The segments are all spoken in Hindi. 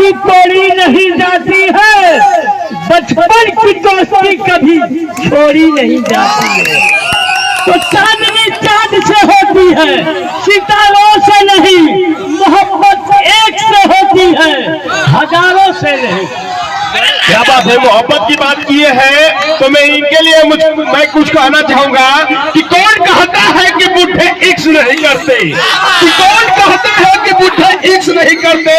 दोस्ती तोड़ी नहीं जाती है, बचपन की दोस्ती कभी छोड़ी नहीं जाती है। तो चांदनी चांद से होती है, सितारों से नहीं। मोहब्बत एक से होती है, हजारों से नहीं। क्या बात है, मोहब्बत की बात किए है तो मैं इनके लिए मैं कुछ कहना चाहूंगा कि कौन कहता है कि बुढ़े इक्स नहीं करते, कि कौन कहता है कि बुढ़े इक्स नहीं करते।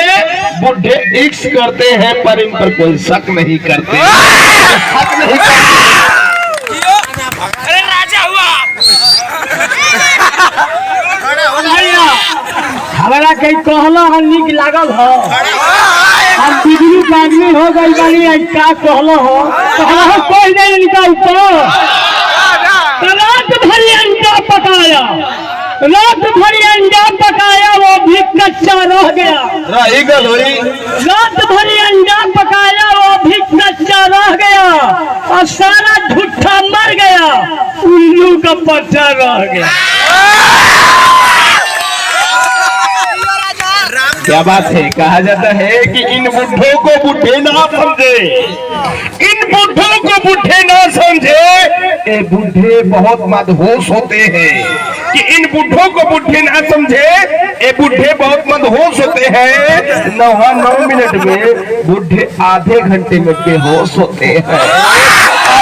बुढ़े इक्स करते हैं पर इन पर कोई शक नहीं करते, शक नहीं करते। अरे राजा हुआ हमारा कहीं कहला निक लागल हो, हम बिजली का आदमी हो गई बानी, क्या कहलो हो कोई नहीं निकालता। रात भरी अंडा पकाया, रात भरी अंडा पकाया, वो भी कच्चा रह गया। रात भरी अंडा पकाया, वो भी कच्चा रह गया, और सारा झूठा मर गया, उल्लू का पट्टा रह गया। क्या बात है, कहा जाता है कि इन बुढ़ों को बुढ़े ना समझे, इन बुढ़ों को बुढ़े ना समझे, ये बुढ़े बहुत मदहोश होते हैं। कि इन बुढ़ों को बुढ़े ना समझे, ये बुढ़े बहुत मदहोश होते हैं। 9 मिनट में बुढ़े आधे घंटे में बेहोश होते हैं,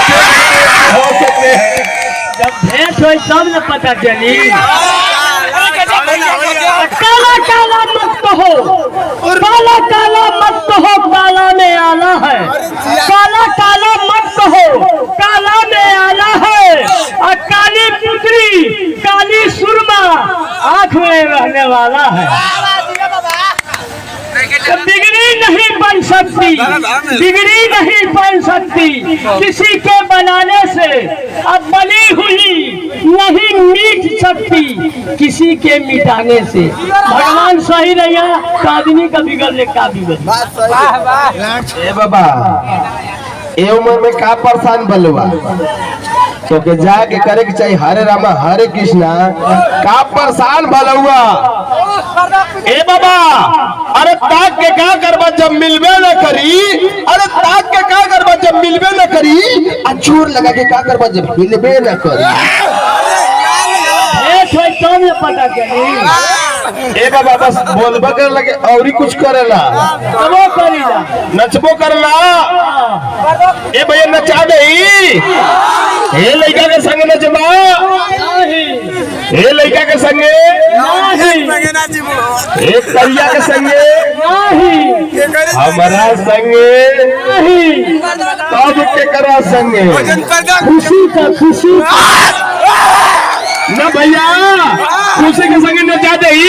बेहोश होते हैं। जब भेंट हो तब न पता चली। काला काला मत कहो, काला काला मत कहो, काला में आला है। काला काला मत कहो, काला में आला है। और काली पुतरी, काली सुरमा आंख में रहने वाला है। बिगड़ी नहीं बन सकती, बिगड़ी नहीं बन सकती किसी के बनाने से। अब बनी हुई नहीं मीट सकती किसी के मिटाने से। भगवान सही नहीं है तो आदमी का बिगड़ने का बिगड़। ए बाबा, ए उम्र में का परेशान बलवा तो के जाके करे के चाहिए हरे रामा हरे कृष्णा। का परेशान भलुआ ए बाबा, अरे ताक के का करबा जब मिलबे न करी, अरे ताक के का करबा जब मिलबे न करी, आ जोर लगा के का करबा जब हिलबे न करी। तो पता चली। ए बाबा, बस बोलबा कर लगे और कुछ करेला, नचबो करला। ए भैया नचा दई, हे लड़का के संग नचबा, हे लड़का के संगे, एक करिया के संगे, हमारा संगे, तब के करा संगे। खुशी का खुशी न भैया, खुशी के संगे नचा दई।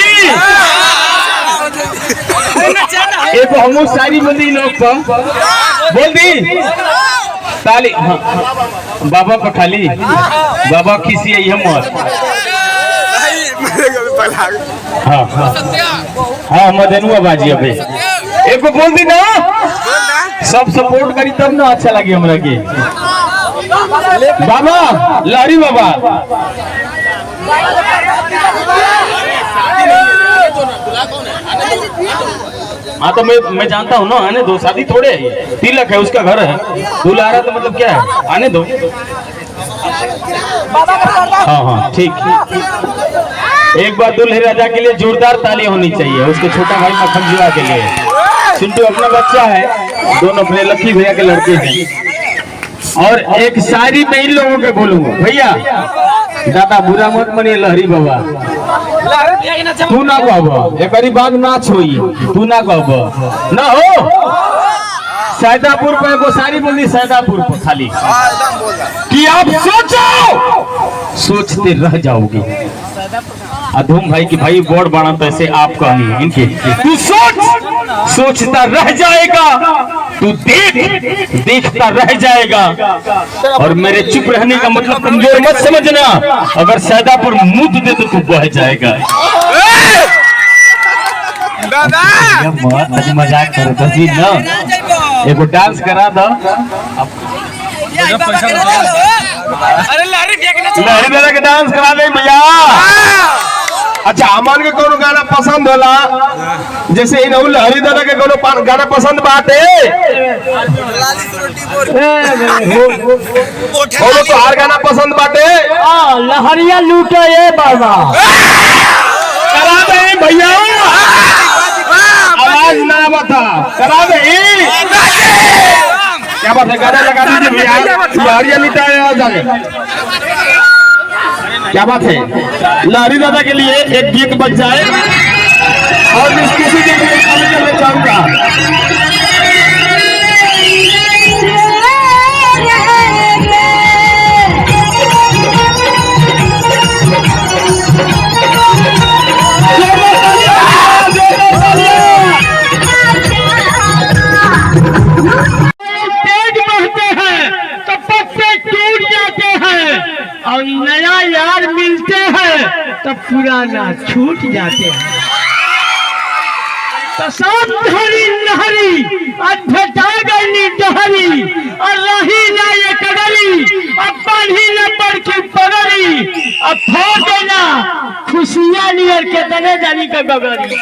एक हम सारी बंदी लोग बोल दी ताली। हाँ बाबा पर खाली बाबा किसी है मत। हाँ हाँ हाँ मदनुआ बाजी अबे एक को बोल दी ना, सब सपोर्ट करी तब ना अच्छा लगे हमरा के। बाबा लहरी बाबा हाँ तो मैं जानता हूँ ना, आने दो, शादी थोड़े है, तिलक है, उसका घर है, दूल्हा आ रहा तो मतलब क्या है, आने दो। हाँ हाँ ठीक। एक बार दूल्हे राजा के लिए जोरदार ताली होनी चाहिए, उसके छोटा भाई मक्खन जुआ के लिए। चिंटू अपना बच्चा है, दोनों अपने लक्की भैया के लड़के हैं। और एक शायरी में इन लोगों के बोलूंगा, भैया दादा बुरा मत मनिए लहरी बाबा, तू ना कहब एक बाग ना छोई, तू ना कहब ना हो। सैदापुर पे एगो सारी बोली, सैदापुर पे खाली कि आप सोचो सोचते रह जाओगे। अधूम भाई की भाई बोर्ड बना तो ऐसे आप कहानी इनके, तू सोच सोचता रह जाएगा, तू देख देखता रह जाएगा। और मेरे चुप रहने का मतलब कमजोर मत समझना, अगर सैदापुर मुंह दे तो तू बह जाएगा। मजाक करो तो जी ना, एगो डांस करा दो। लहरी दादा के डांस करा दे भैया। अच्छा अमन के कोनो गाना पसंद होला जैसे इन लहरी दादा के कोनो गाना पसंद बाटे कोनो तो हर गाना पसंद बाटे लहरिया लूटो ये बाबा करा दे भैया आवाज ना बता करा दे क्या बात है गाना लगा दीजिए भैया लहरिया लुटाया जाए क्या बात है लहरी दादा के लिए एक गीत बच जाए और इस किसी के लिए खाली करना चाहूंगा और नया यार मिलते हैं तो पुराना छूट जाते हैं तो सब धरी लहरी भेटा गई डहरी और रही ना ये कगरी अब बढ़ी न बढ़ के पगड़ी अब फोड़ देना खुशियां नियर के तने जानी का गगरी